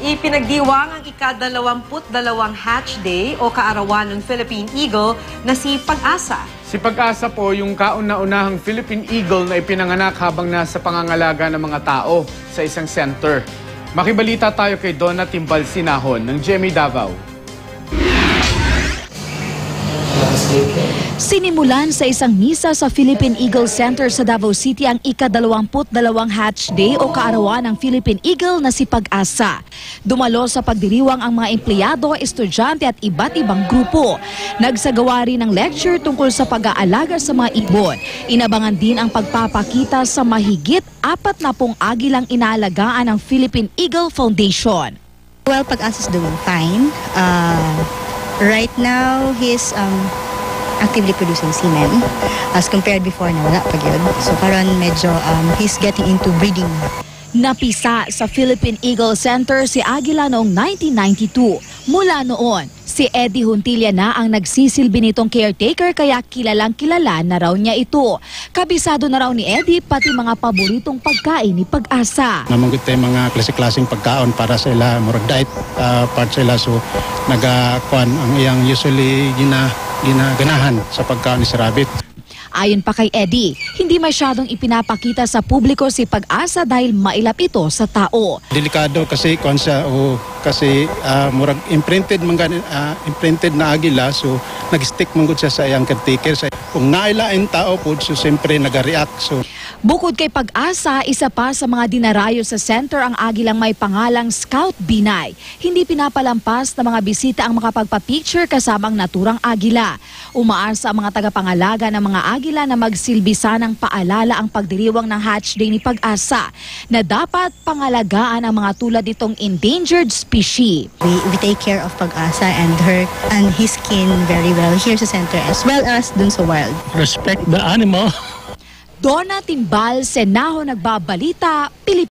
Ipinagdiwang ang ika-22 Hatch Day o kaarawan ng Philippine Eagle na si Pag-asa. Si Pag-asa po yung kauna-unahang Philippine Eagle na ipinanganak habang nasa pangangalaga ng mga tao sa isang center. Makibalita tayo kay Donna Timbal Sinahon ng GMA Davao. Sinimulan sa isang misa sa Philippine Eagle Center sa Davao City ang ika-22 Hatch Day o kaarawan ng Philippine Eagle na si Pag-asa. Dumalo sa pagdiriwang ang mga empleyado, estudyante at iba't ibang grupo. Nagsagawa rin ng lecture tungkol sa pag-aalaga sa mga ibon. Inabangan din ang pagpapakita sa mahigit 40 agilang inaalagaan ng Philippine Eagle Foundation. Well, Pag-asa's doing fine. Right now, he's actively producing semen as compared before na wala pa yun. So karon medyo he's getting into breeding. Napisa sa Philippine Eagle Center si Aguila noong 1992. Mula noon, si Eddie Huntilla na ang nagsisilbi nitong caretaker kaya kilalang-kilala na raw niya ito. Kabisado na raw ni Eddie pati mga paboritong pagkain ni Pag-asa. Namanggit tayo mga klase-klaseng pagkaon para sa ila, murag diet part sila. So nagakuan ang iyang usually ginaganahan sa pagkaon ni si Rabbit. Ayon pa kay Eddie, hindi masyadong ipinapakita sa publiko si Pag-asa dahil mailap ito sa tao. Delikado kasi kuan siya kasi murag imprinted na agila, so nag-stick man gud siya sa iyang caretaker. Kung nailain tao po, so siyempre nag-react. So bukod kay Pag-asa, isa pa sa mga dinarayo sa center ang agilang may pangalang Scout Binay. Hindi pinapalampas na mga bisita ang makapagpa-picture kasamang naturang agila. Umaasa ang mga tagapangalaga ng mga agila na magsilbisa ng paalala ang pagdiriwang ng Hatch Day ni Pag-asa na dapat pangalagaan ang mga tulad nitong endangered species. We take care of Pag-asa and his kin very well here sa center as well as dun sa wild. Respect the animal. Donna Timbal, Senahon, nagbabalita, Pilipinas.